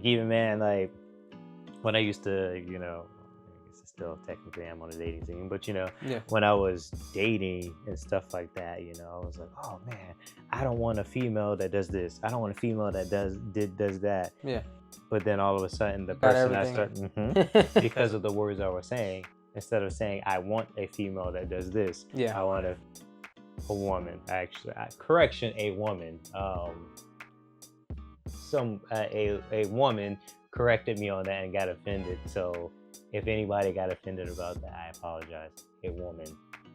even, man, like when I used to, you know, I guess I still technically am on a dating scene, but you know, Yeah. when I was dating and stuff like that, you know, I was like, oh man, I don't want a female that does this. I don't want a female that does that. Yeah. But then all of a sudden, the You got person I everything. started because of the words I was saying, instead of saying I want a female that does this, Yeah. I want a woman. Actually, correction, a woman. A woman corrected me on that and got offended. So if anybody got offended about that, I apologize. A woman,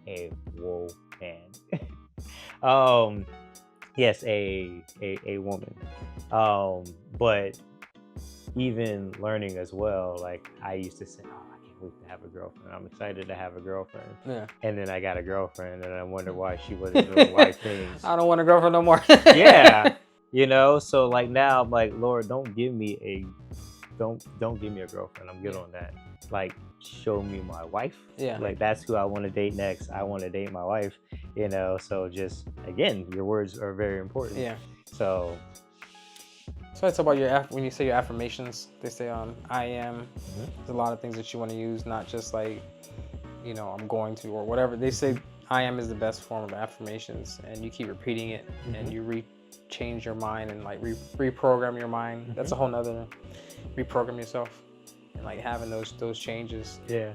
a woman. Yes, a woman. But even learning as well, like I used to say, oh, I can't wait to have a girlfriend. I'm excited to have a girlfriend. Yeah. And then I got a girlfriend, and I wonder why she wasn't doing the right things. I don't want a girlfriend no more. Yeah. You know, so like now I'm like, Lord, don't give me a girlfriend. I'm good on that. Like, show me my wife. Yeah. Like that's who I want to date next. I want to date my wife, you know. So just again, your words are very important. Yeah. So it's about when you say your affirmations, they say I am. There's a lot of things that you want to use, not just like, you know, I'm going to or whatever. They say I am is the best form of affirmations, and you keep repeating it, and you change your mind and like reprogram your mind. That's a whole nother reprogram yourself and like having those changes. Yeah.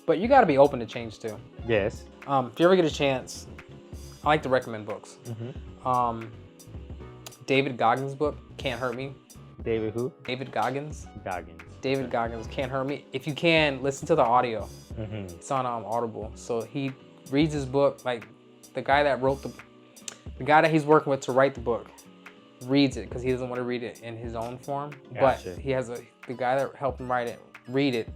But you got to be open to change too. Yes. If you ever get a chance, I like to recommend books. David Goggins' book, Can't Hurt Me. David who? David Goggins. Goggins. David Goggins, Can't Hurt Me. If you can, listen to the audio. It's on Audible. So he reads his book, like the guy that wrote the guy that he's working with to write the book reads it because he doesn't want to read it in his own form. Gotcha. But he has the guy that helped him write it, read it.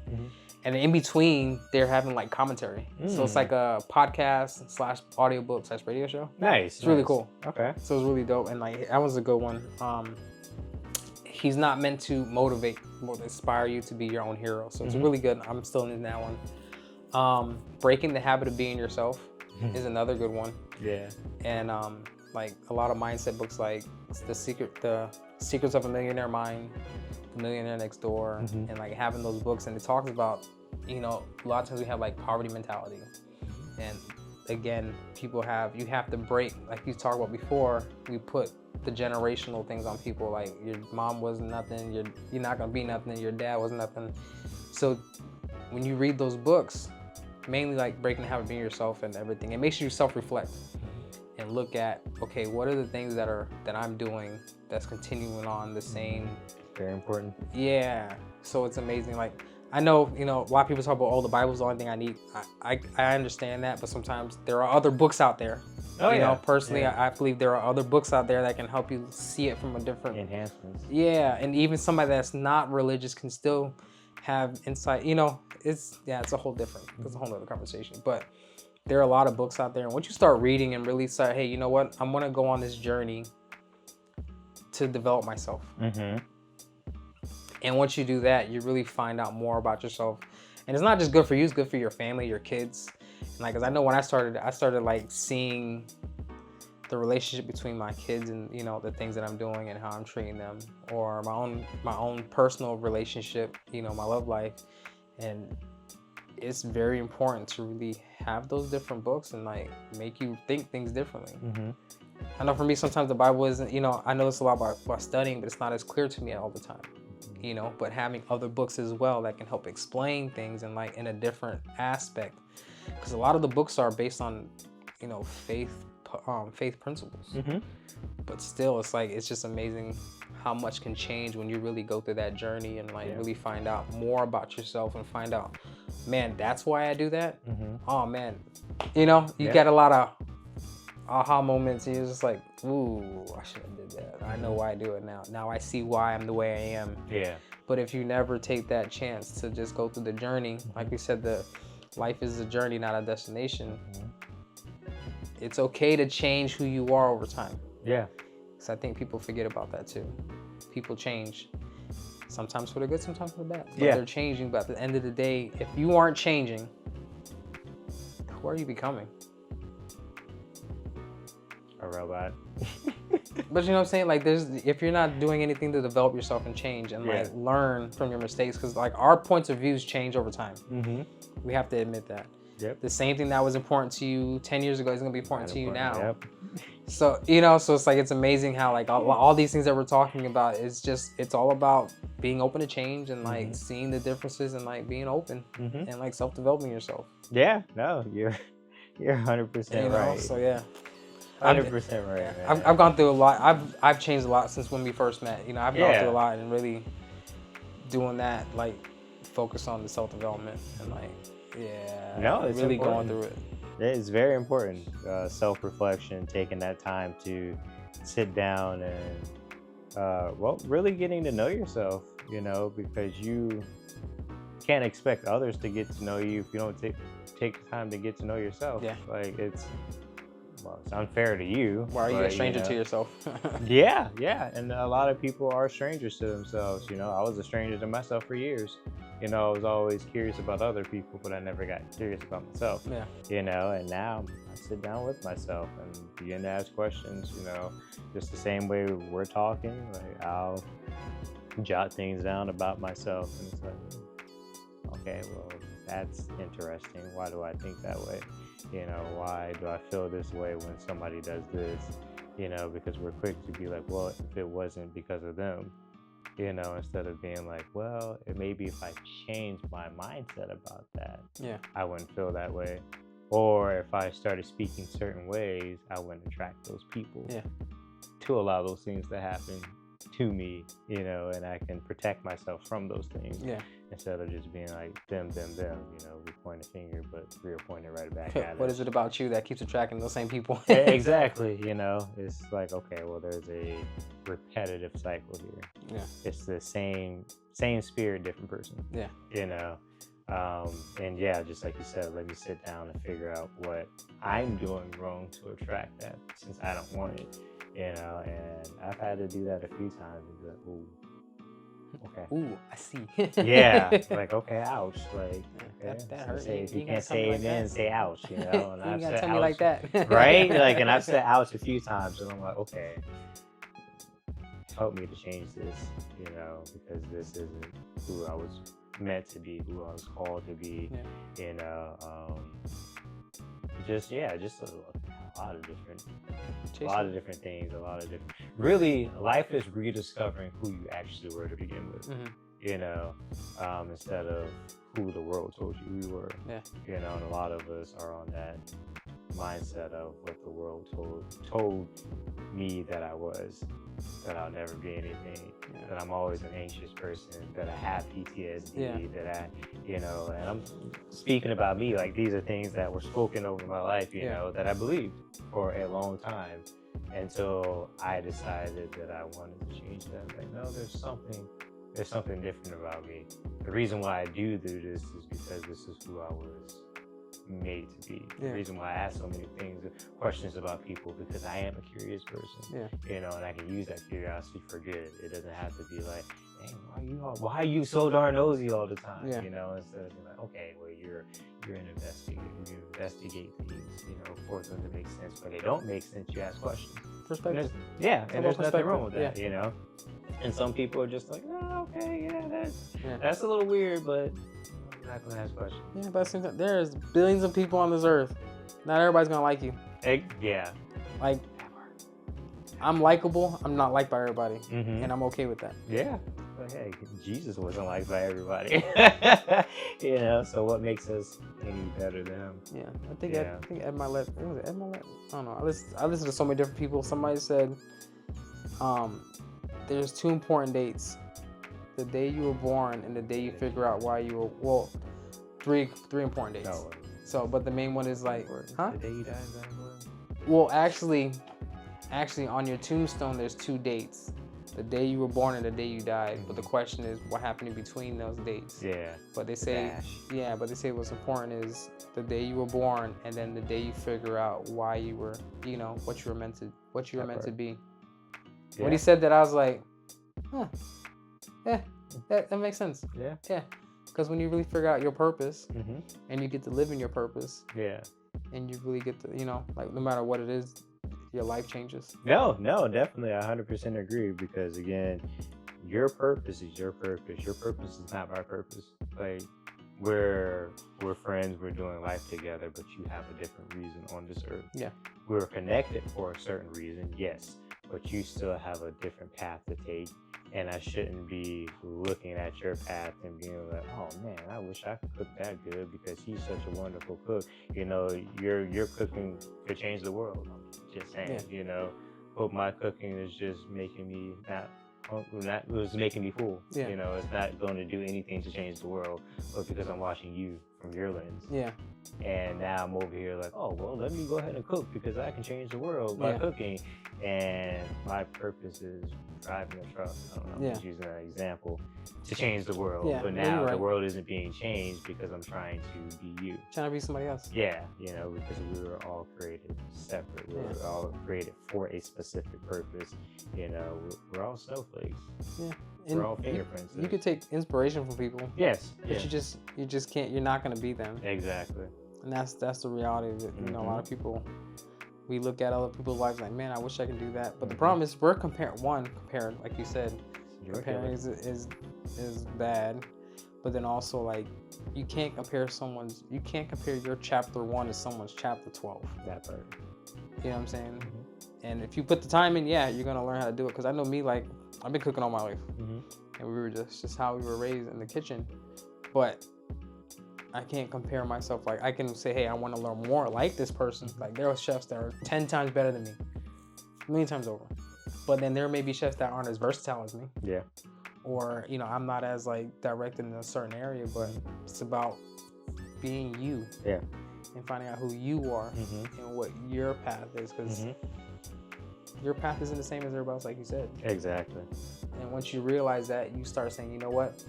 And in between, they're having like commentary. So it's like a podcast / audiobook / radio show. Nice. It's really cool. Okay. So it was really dope. And like, that was a good one. He's not meant to motivate or inspire you to be your own hero. So it's really good. I'm still in that one. Breaking the Habit of Being Yourself is another good one. Yeah. And like a lot of mindset books like The Secrets of a Millionaire Mind, The Millionaire Next Door, and like having those books. And it talks about, you know, a lot of times we have like poverty mentality. And again, you have to break, like you talked about before, we put the generational things on people, like your mom was nothing, you're not gonna be nothing, your dad was nothing. So when you read those books, mainly like Breaking the Habit of Being Yourself and everything, it makes you self-reflect and look at, okay, what are the things that I'm doing that's continuing on the same. Very important. Yeah. So it's amazing. Like, I know, you know, a lot of people talk about, oh, the Bible's the only thing I need. I understand that, but sometimes there are other books out there. Oh, you yeah. know, personally, Yeah. I believe there are other books out there that can help you see it from a different Enhancements. Yeah, and even somebody that's not religious can still have insight. You know, it's a whole different. It's a whole other conversation. But there are a lot of books out there, and once you start reading and really start, hey, you know what? I'm gonna go on this journey to develop myself. And once you do that, you really find out more about yourself. And it's not just good for you; it's good for your family, your kids. And like, 'cause I know when I started like seeing the relationship between my kids and, you know, the things that I'm doing and how I'm treating them, or my own personal relationship, you know, my love life. And it's very important to really have those different books and like make you think things differently. I know for me, sometimes the Bible isn't, you know, I know it's a lot about studying, but it's not as clear to me all the time, you know, but having other books as well that can help explain things and like in a different aspect, because a lot of the books are based on, you know, faith principles. But still, it's like, it's just amazing how much can change when you really go through that journey and like really find out more about yourself and find out, man, that's why I do that. Oh man, you know, you get a lot of aha moments. And you're just like, ooh, I should have did that. I know why I do it now. Now I see why I'm the way I am. Yeah. But if you never take that chance to just go through the journey, like we said, the life is a journey, not a destination. It's okay to change who you are over time. Yeah. Because I think people forget about that too. People change. Sometimes for the good, sometimes for the bad. But they're changing. But at the end of the day, if you aren't changing, who are you becoming? A robot. But you know what I'm saying? Like, if you're not doing anything to develop yourself and change and Yeah. like learn from your mistakes, because like our points of views change over time. Mm-hmm. We have to admit that. Yep. The same thing that was important to you 10 years ago is gonna be important to you now. Yep. So you know, so it's like it's amazing how like all these things that we're talking about is just it's all about being open to change and like seeing the differences and like being open and like self-developing yourself. Yeah. No, you're 100% right. So yeah. 100% right. Man. I've gone through a lot. I've changed a lot since when we first met. You know, I've gone through a lot and really doing that, like focus on the self-development and like it's really important. going through it. It's very important. Self-reflection, taking that time to sit down and really getting to know yourself. You know, because you can't expect others to get to know you if you don't take the time to get to know yourself. Yeah. Like it's unfair to you. Why are you a stranger to yourself? Yeah, and a lot of people are strangers to themselves. You know, I was a stranger to myself for years. You know, I was always curious about other people, but I never got curious about myself. Yeah. You know, and now I sit down with myself and begin to ask questions. You know, just the same way we're talking. Like I'll jot things down about myself, and it's like, okay, well, that's interesting. Why do I think that way? You know, why do I feel this way when somebody does this? You know, because we're quick to be like, well, if it wasn't because of them, you know, instead of being like, well, it maybe if I changed my mindset about that, I wouldn't feel that way. Or if I started speaking certain ways, I wouldn't attract those people to allow those things to happen to me, you know, and I can protect myself from those things. Instead of just being like them, you know, we point a finger, but we're pointing right back at us. What is it about you that keeps attracting those same people? Exactly, you know, it's like, okay, well, there's a repetitive cycle here. It's the same spirit, different person. You know, and just like you said, let me sit down and figure out what I'm doing wrong to attract that, since I don't want it. You know, and I've had to do that a few times and be like, ooh. Okay. Ooh, I see. Like, okay, ouch. Like, okay. That hurts. If you can't say amen, say ouch, you know. And you gotta tell me like that. Right? Like, and I've said ouch a few times, and I'm like, okay, help me to change this, you know, because this isn't who I was meant to be, who I was called to be, you know. Just a lot of different things, really, life is rediscovering who you actually were to begin with, you know, instead of who the world told you you were, you know, and a lot of us are on that mindset of what the world told me that I was, that I'll never be anything, that I'm always an anxious person, that I have PTSD, that I, you know, and I'm speaking about me, like these are things that were spoken over my life, you know, that I believed for a long time until I decided that I wanted to change that. Like, no, there's something different about me. The reason why I do this is because this is who I was made to be. The reason why I ask so many questions about people, because I am a curious person. You know, and I can use that curiosity for good. It doesn't have to be like, hey, why are you so darn nosy all the time? You know, instead of being like, okay, well, you're an investigator. You investigate things, you know, for them to make sense. When they don't make sense, you ask questions. Perspective. And there's nothing wrong with that, you know. And some people are just like, oh, okay, that's a little weird, but I'm not gonna ask questions. Yeah, but since there's billions of people on this earth, not everybody's gonna like you. Like, I'm likable. I'm not liked by everybody, and I'm okay with that. But hey, Jesus wasn't liked by everybody. You know, so what makes us any better than him? I think Ed Milet. Was it Ed Milet? I don't know. I listen to so many different people. Somebody said, there's 2 important dates: the day you were born and the day you figure out why you were. Well, three important dates. No. So, but the main one is like, The day you died is that important? Well, actually, on your tombstone, there's 2 dates: the day you were born and the day you died. But the question is, what happened in between those dates? But they say, what's important is the day you were born and then the day you figure out why you were, you know, what you were meant to be. When he said that, I was like, that makes sense. Because when you really figure out your purpose and you get to live in your purpose, and you really get to, you know, like no matter what it is, your life changes? No, definitely. I 100% agree because, again, your purpose is your purpose. Your purpose is not my purpose. Like, we're friends, we're doing life together, but you have a different reason on this earth. Yeah. We're connected for a certain reason, yes, but you still have a different path to take. And I shouldn't be looking at your path and being like, oh man, I wish I could cook that good because he's such a wonderful cook. You know, your cooking could change the world. I'm just saying, you know, but my cooking is just making me it was making me full. Yeah. You know, it's not going to do anything to change the world, but because I'm watching you from your lens. Yeah. And now I'm over here like, oh, well, let me go ahead and cook because I can change the world by cooking. And my purpose is driving a truck. I don't know, I'm just using an example to change the world. Yeah. But now the world isn't being changed because I'm trying to be you. Trying to be somebody else. Yeah, you know, because we were all created separate. We were all created for a specific purpose. You know, we're all snowflakes. Yeah. We're all fingerprints. You could take inspiration from people. Yes. But you just can't, you're not going to be them. Exactly. And that's the reality of it. You know, a lot of people, we look at other people's lives like, man, I wish I could do that. But the problem is we're comparing, like you said, comparing is bad. But then also, like, you can't compare your chapter 1 to someone's chapter 12. That part. You know what I'm saying? And if you put the time in, you're going to learn how to do it. Because I know me, like, I've been cooking all my life. And we were just how we were raised in the kitchen. But I can't compare myself. Like, I can say, hey, I want to learn more like this person. Like, there are chefs that are 10 times better than me. A million times over. But then there may be chefs that aren't as versatile as me. Yeah. Or, you know, I'm not as, like, directed in a certain area. But it's about being you. Yeah. And finding out who you are and what your path is. Because your path isn't the same as everybody else, like you said. Exactly. And once you realize that, you start saying, you know what?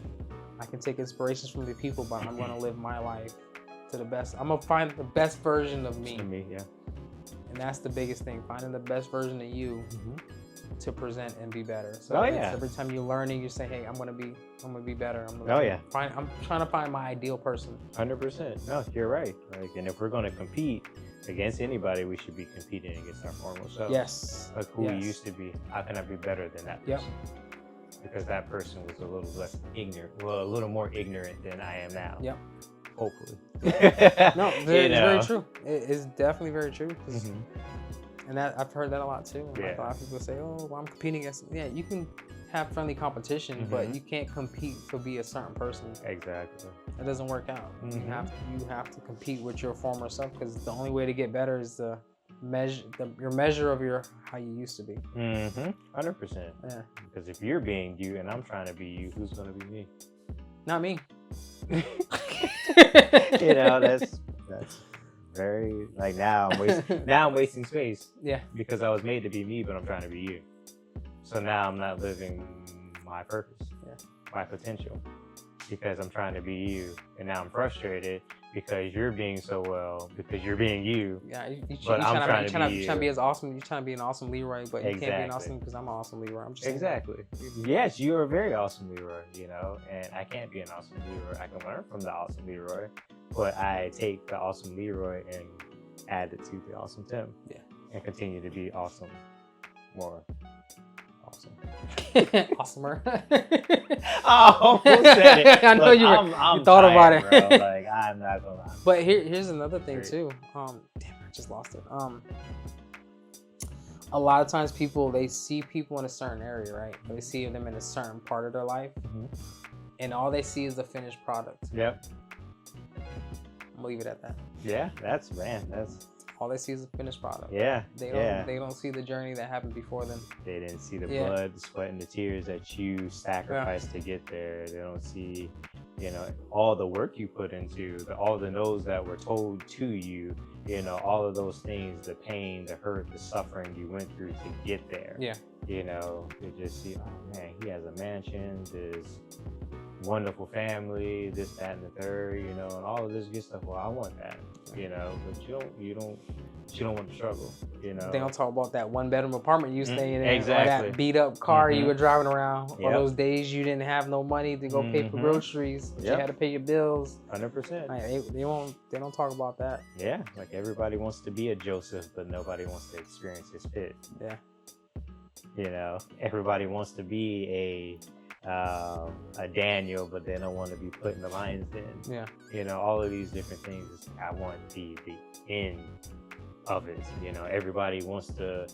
I can take inspirations from the people, but I'm going to live my life to the best. I'm going to find the best version of me. And that's the biggest thing, finding the best version of you to present and be better. So every time you're learning, you say, hey, I'm going to be better. I'm trying to find my ideal person. 100%. No, you're right. Like, and if we're going to compete against anybody, we should be competing against our former self. Yes. Like who we used to be. How can I be better than that person? Because that person was a little less ignorant, well, a little more ignorant than I am now. Yep. Hopefully. No, it's very true. It's definitely very true. And I've heard that a lot too. Like a lot of people say, oh, well, I'm competing against, you can have friendly competition, but you can't compete to be a certain person. Exactly. It doesn't work out. You have to compete with your former self because the only way to get better is your measure of how you used to be. 100%. Yeah. Because if you're being you and I'm trying to be you, who's gonna be me? Not me. You know, that's very like now I'm wasting space. Yeah. Because I was made to be me, but I'm trying to be you. So now I'm not living my purpose, my potential, because I'm trying to be you, and now I'm frustrated because you're being so well, because you're being you. Yeah, but I'm trying to be as awesome. You're trying to be an awesome Leroy, but you can't be an awesome because I'm an awesome Leroy. I'm just exactly. Yes, you are a very awesome Leroy, you know, and I can't be an awesome Leroy. I can learn from the awesome Leroy, but I take the awesome Leroy and add it to the awesome Tim. Yeah, and continue to be awesome, more. Awesome. Awesomer. I almost said it. I know you thought about it. Bro. Like, I'm not gonna lie. But here's another thing too. Damn, I just lost it. A lot of times they see people in a certain area, right? They see them in a certain part of their life, and all they see is the finished product. Yep. I'm gonna leave it at that. Yeah, that's all they see is the finished product. Yeah. They don't see the journey that happened before them. They didn't see the blood, the sweat, and the tears that you sacrificed to get there. They don't see, you know, all the work you put into, all the no's that were told to you, you know, all of those things, the pain, the hurt, the suffering you went through to get there. Yeah. You know, they just see, oh man, he has a mansion, this wonderful family, this, that, and the third, you know, and all of this good stuff. Well, I want that, you know, but you don't she don't want to struggle. You know, they don't talk about that 1-bedroom apartment you staying in, exactly. or that beat up car you were driving around, or Yep. those days you didn't have no money to go pay for groceries, but you had to pay your bills. 100%. Like, they don't talk about that. Yeah, like everybody wants to be a Joseph, but nobody wants to experience his pit. Yeah. You know, everybody wants to be a Daniel, but they don't want to be put in the lion's den. Yeah. You know, all of these different things. I want the end of it. You know, everybody wants to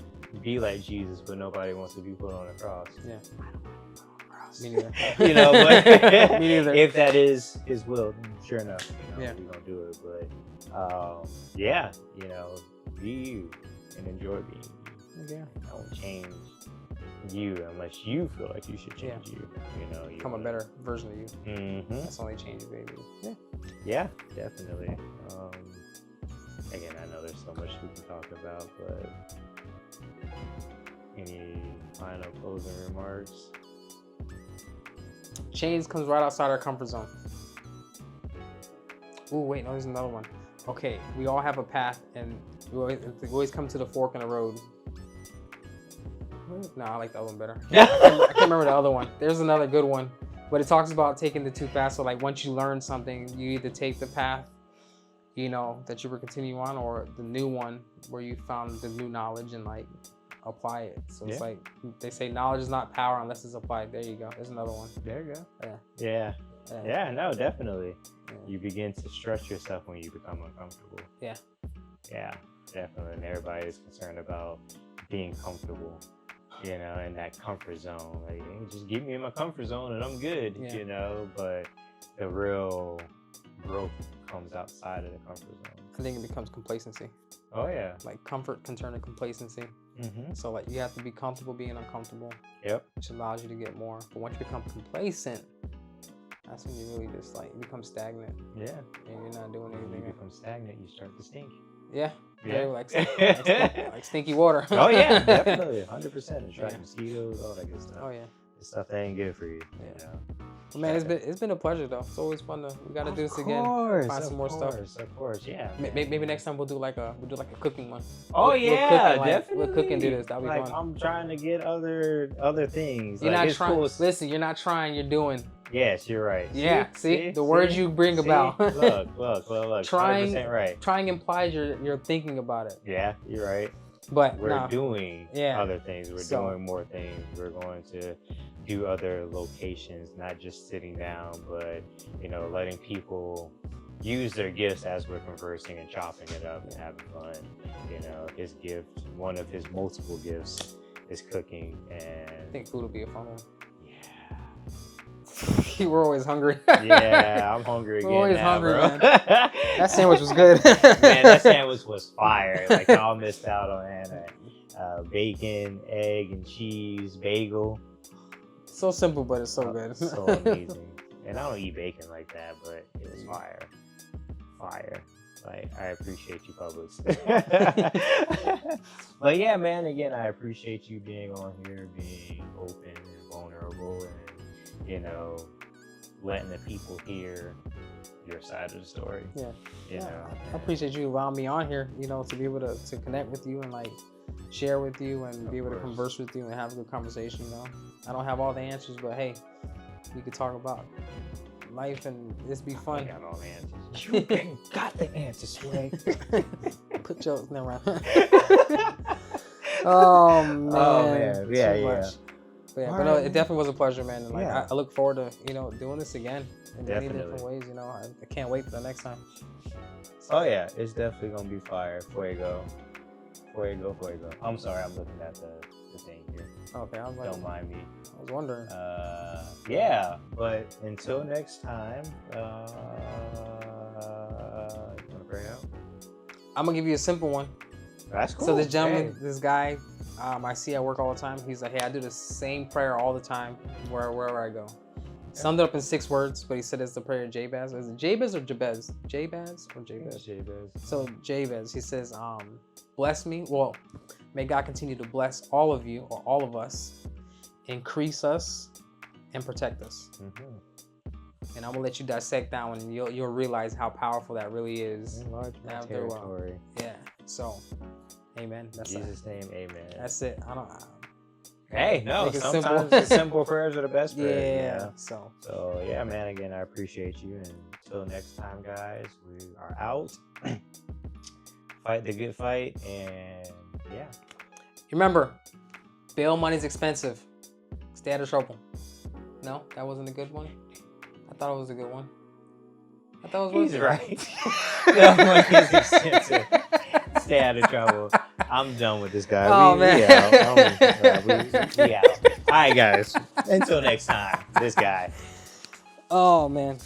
be like Jesus, but nobody wants to be put on a cross. Yeah. I don't want to put on a cross. Me neither. You know, but Me neither. if that is his will, sure enough, you know, Yeah. we're gonna do it. But yeah, you know, be you and enjoy being you. Yeah. Don't change you unless you feel like you should change you. You know, you become a better version of you. Mm-hmm. That's only change you, baby. Yeah. Yeah, definitely. Again, I know there's so much we can talk about, but any final closing remarks? Change comes right outside our comfort zone. Ooh, wait, no, there's another one. Okay, we all have a path, and we always come to the fork in the road. No, I like the other one better. I can't remember the other one. There's another good one, but it talks about taking the two paths. So like once you learn something, you either take the path, you know, that you were continuing on, or the new one where you found the new knowledge and like apply it. So it's like they say knowledge is not power unless it's applied. There you go. There's another one. There you go. Yeah. Yeah, no, definitely. Yeah. You begin to stretch yourself when you become uncomfortable. Yeah, definitely. And everybody is concerned about being comfortable, you know, in that comfort zone. Like, hey, just get me in my comfort zone and I'm good, you know. But the real growth comes outside of the comfort zone. I think it becomes complacency. Oh, yeah. Like comfort can turn to complacency. Mm-hmm. So like you have to be comfortable being uncomfortable. Yep. Which allows you to get more. But once you become complacent, that's when you really just like become stagnant. Yeah. And you're not doing anything. When you become stagnant, you start to stink. Yeah. Like stinky water. Oh yeah, definitely, 100%. Attract mosquitoes, all that good stuff. Oh yeah. This stuff that ain't good for you. Yeah. Well, man, it's been a pleasure though. It's always fun to. We got to do this again. Find some more stuff. Of course, yeah. Maybe next time we'll do like a cooking one. Oh yeah, definitely. We'll cook and do this. That'll be like, fun. I'm trying to get other things. You're like, not trying. Cool. Listen, you're not trying. You're doing. Yes, you're right. Yeah. See the words you bring about. Look. Trying 100% right. Trying implies you're thinking about it. Yeah, you're right. But we're doing other things. We're doing more things. We're going to do other locations, not just sitting down, but you know, letting people use their gifts as we're conversing and chopping it up and having fun. You know, his gift, one of his multiple gifts, is cooking, and I think food will be a fun one. Yeah. We're always hungry. Yeah, I'm hungry again. We're always now, hungry, bro. man. That sandwich was good. Man, that sandwich was fire. Like, y'all missed out on that. Bacon, egg, and cheese, bagel. So simple, but it's so good. So amazing. And I don't eat bacon like that, but it was fire. Fire. Like, I appreciate you, Publix. But yeah, man, again, I appreciate you being on here, being open and vulnerable, and, you know, letting the people hear your side of the story. Yeah. You know, I appreciate you allowing me on here, you know, to be able to connect with you and like share with you and be able to converse with you and have a good conversation, you know. I don't have all the answers, but hey, we could talk about life and this be fun. I got all the answers. You ain't got the answers, right? Put your never mind. Oh man. Yeah. But no, it definitely was a pleasure, man. And like I look forward to, you know, doing this again in many different ways, you know. I can't wait for the next time. Oh yeah, it's definitely gonna be fire. Fuego. I'm sorry, I'm looking at the thing here. Okay, I was like, don't mind me. I was wondering. Yeah, but until next time, you wanna pray out? I'm gonna give you a simple one. That's cool. So this gentleman, this guy, I see at work all the time. He's like, hey, I do the same prayer all the time wherever I go. Summed it up in 6 words, but he said it's the prayer of Jabez. Is it Jabez or Jabez? Jabez or Jabez? Jabez. So Jabez, he says, bless me. Well, may God continue to bless all of you, or all of us, increase us, and protect us. Mm-hmm. And I'm gonna let you dissect that one, and you'll realize how powerful that really is. Enlarge my territory. Yeah. So, amen. That's Jesus' name, amen. That's it. I don't. Hey, no, Make it sometimes simple. the simple prayers are the best prayers. Yeah. You know? So, yeah, man, again, I appreciate you. And until next time, guys, we are out. Fight the good fight. And, yeah. Remember, bail money's expensive. Stay out of trouble. No, that wasn't a good one? I thought it was a good one. I thought it was He's right. Bail money is expensive. Stay out of trouble. I'm done with this guy. Oh, man. We out. We out. All right, guys. Until next time, this guy. Oh, man.